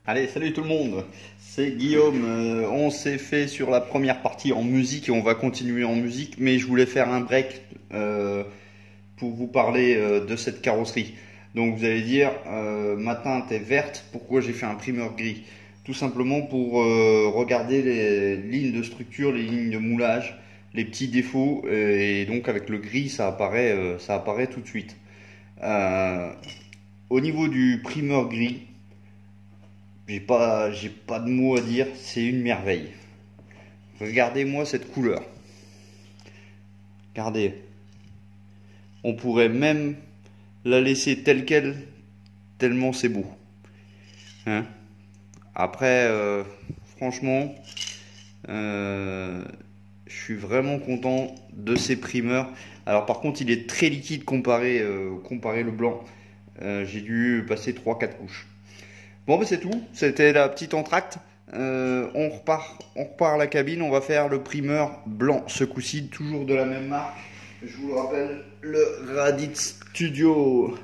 Allez, salut tout le monde, c'est Guillaume. On s'est fait sur la première partie en musique et on va continuer en musique, mais je voulais faire un break pour vous parler de cette carrosserie. Donc vous allez dire, ma teinte est verte, pourquoi j'ai fait un primeur gris? Tout simplement pour regarder les lignes de structure, les lignes de moulage, les petits défauts, et donc avec le gris ça apparaît tout de suite. Au niveau du primeur gris, j'ai pas de mots à dire, c'est une merveille. Regardez-moi cette couleur. Regardez. On pourrait même la laisser telle quelle, tellement c'est beau. Hein? Après, franchement, je suis vraiment content de ces primeurs. Alors par contre, il est très liquide comparé le blanc. J'ai dû passer 3-4 couches. Bon, ben c'est tout, c'était la petite entracte. On repart à la cabine, on va faire le primeur blanc, ce coup-ci, toujours de la même marque. Je vous le rappelle, le Raditz Studio.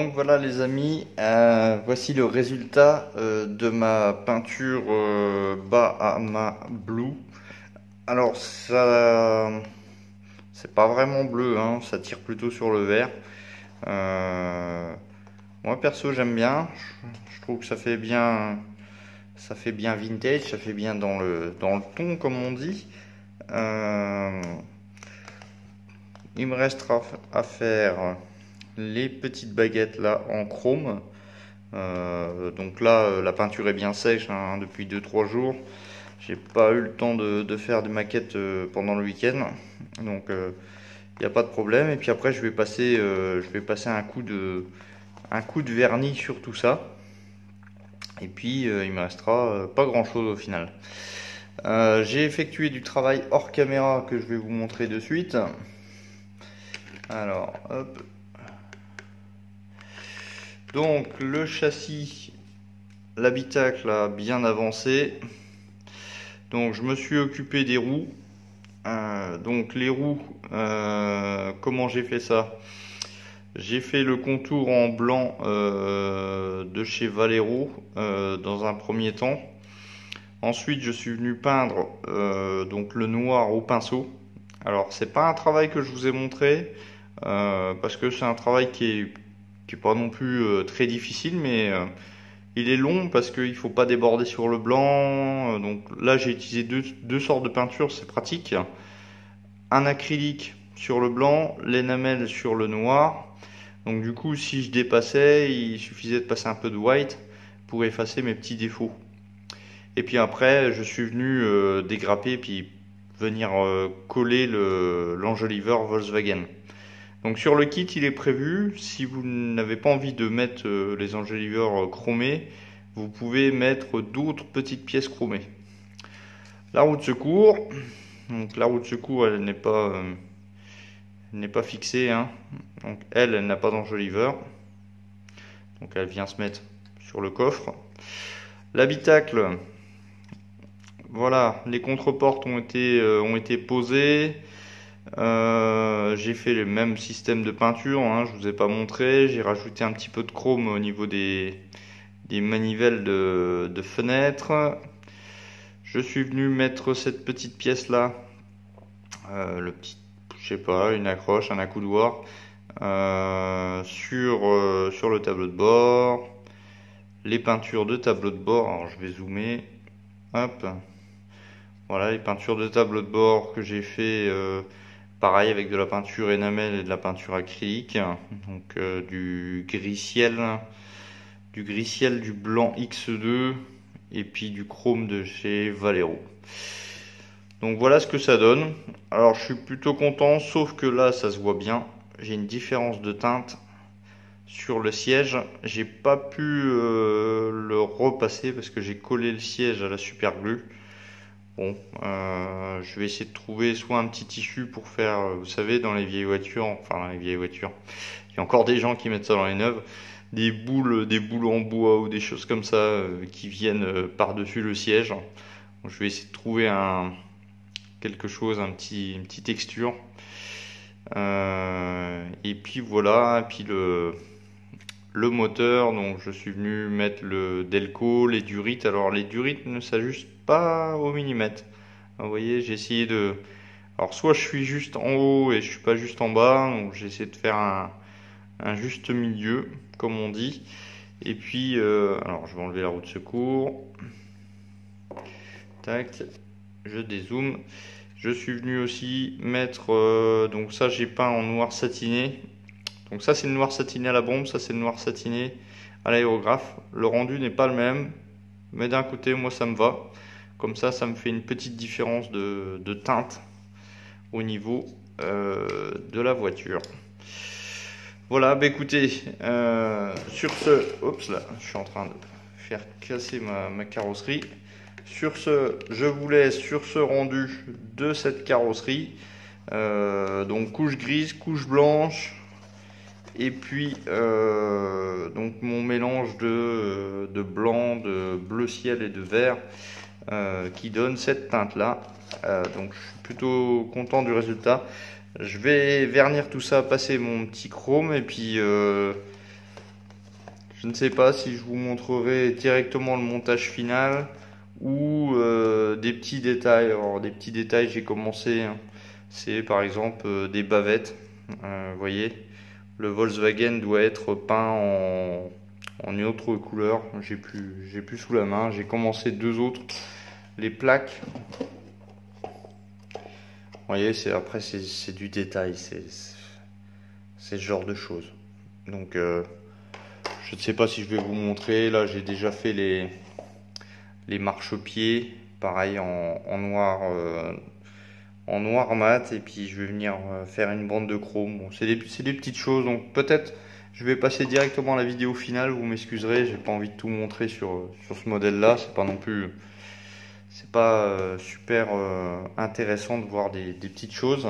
Donc voilà les amis, voici le résultat de ma peinture Bahama Blue. Alors ça, c'est pas vraiment bleu, hein, ça tire plutôt sur le vert. Moi perso j'aime bien, je trouve que ça fait bien vintage, ça fait bien dans le ton comme on dit. Il me restera à faire les petites baguettes là en chrome. Donc là la peinture est bien sèche hein, depuis 2-3 jours. J'ai pas eu le temps de faire des maquettes pendant le week-end, donc il n'y a pas de problème. Et puis après je vais passer un coup de vernis sur tout ça. Et puis il me restera pas grand chose au final. J'ai effectué du travail hors caméra que je vais vous montrer de suite. Alors hop. Donc le châssis, l'habitacle a bien avancé. Donc je me suis occupé des roues. Donc les roues, comment j'ai fait ça? J'ai fait le contour en blanc de chez Valero dans un premier temps. Ensuite je suis venu peindre donc le noir au pinceau. Alors c'est pas un travail que je vous ai montré parce que c'est un travail qui est pas non plus très difficile, mais il est long parce qu'il faut pas déborder sur le blanc. Donc là j'ai utilisé deux sortes de peinture, c'est pratique. Un acrylique sur le blanc, l'énamel sur le noir. Donc du coup si je dépassais, il suffisait de passer un peu de white pour effacer mes petits défauts. Et puis après je suis venu dégrapper puis venir coller l'enjoliveur Volkswagen. Donc sur le kit il est prévu, si vous n'avez pas envie de mettre les enjoliveurs chromés, vous pouvez mettre d'autres petites pièces chromées. La roue de secours, donc la roue de secours elle n'est pas fixée, hein. Donc elle n'a pas d'enjoliveur, donc elle vient se mettre sur le coffre. L'habitacle, voilà, les contreportes ont été posées. J'ai fait le même système de peinture, hein, je vous ai pas montré. J'ai rajouté un petit peu de chrome au niveau des manivelles de fenêtres. Je suis venu mettre cette petite pièce là, je sais pas, une accroche, un accoudoir sur le tableau de bord. Les peintures de tableau de bord, alors je vais zoomer, hop, voilà les peintures de tableau de bord que j'ai fait pareil avec de la peinture énamel et de la peinture acrylique, donc du gris ciel, du blanc X2 et puis du chrome de chez Valero. Donc voilà ce que ça donne. Alors je suis plutôt content, sauf que là ça se voit bien, j'ai une différence de teinte sur le siège. J'ai pas pu le repasser parce que j'ai collé le siège à la super glue. Bon, je vais essayer de trouver soit un petit tissu pour faire, vous savez, dans les vieilles voitures, enfin dans les vieilles voitures, il y a encore des gens qui mettent ça dans les neuves, des boules en bois ou des choses comme ça qui viennent par-dessus le siège. Donc, je vais essayer de trouver quelque chose, une petite texture. Et puis voilà, et puis le moteur, donc je suis venu mettre le Delco, les durites. Alors les durites ne s'ajustent pas au millimètre. Vous voyez, j'ai essayé de... Alors soit je suis juste en haut et je suis pas juste en bas, donc j'ai essayé de faire un juste milieu, comme on dit. Et puis, alors je vais enlever la roue de secours. Tac, je dézoome. Je suis venu aussi mettre, donc ça j'ai peint en noir satiné. Donc ça c'est le noir satiné à la bombe, ça c'est le noir satiné à l'aérographe. Le rendu n'est pas le même, mais d'un côté moi ça me va. Comme ça me fait une petite différence de teinte au niveau de la voiture. Voilà, bah écoutez, sur ce, oups là, je suis en train de faire casser ma carrosserie. Sur ce, je vous laisse sur ce rendu de cette carrosserie. Donc couche grise, couche blanche. Et puis donc mon mélange de blanc, de bleu ciel et de vert qui donne cette teinte là. Donc je suis plutôt content du résultat. Je vais vernir tout ça, passer mon petit chrome et puis Je ne sais pas si je vous montrerai directement le montage final ou des petits détails. Alors des petits détails, j'ai commencé, hein. C'est par exemple des bavettes. Vous voyez, le Volkswagen doit être peint en une autre couleur. J'ai plus sous la main. J'ai commencé deux autres. Les plaques. Vous voyez, après c'est du détail. C'est ce genre de choses. Donc je ne sais pas si je vais vous montrer. Là, j'ai déjà fait les marchepieds, pareil en noir mat, et puis je vais venir faire une bande de chrome. Bon, c'est des petites choses, donc peut-être je vais passer directement à la vidéo finale. Vous m'excuserez, j'ai pas envie de tout montrer sur ce modèle-là. C'est pas non plus, c'est pas super intéressant de voir des petites choses.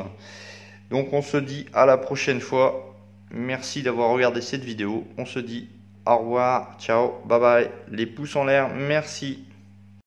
Donc on se dit à la prochaine fois. Merci d'avoir regardé cette vidéo. On se dit au revoir, ciao, bye bye, les pouces en l'air, merci.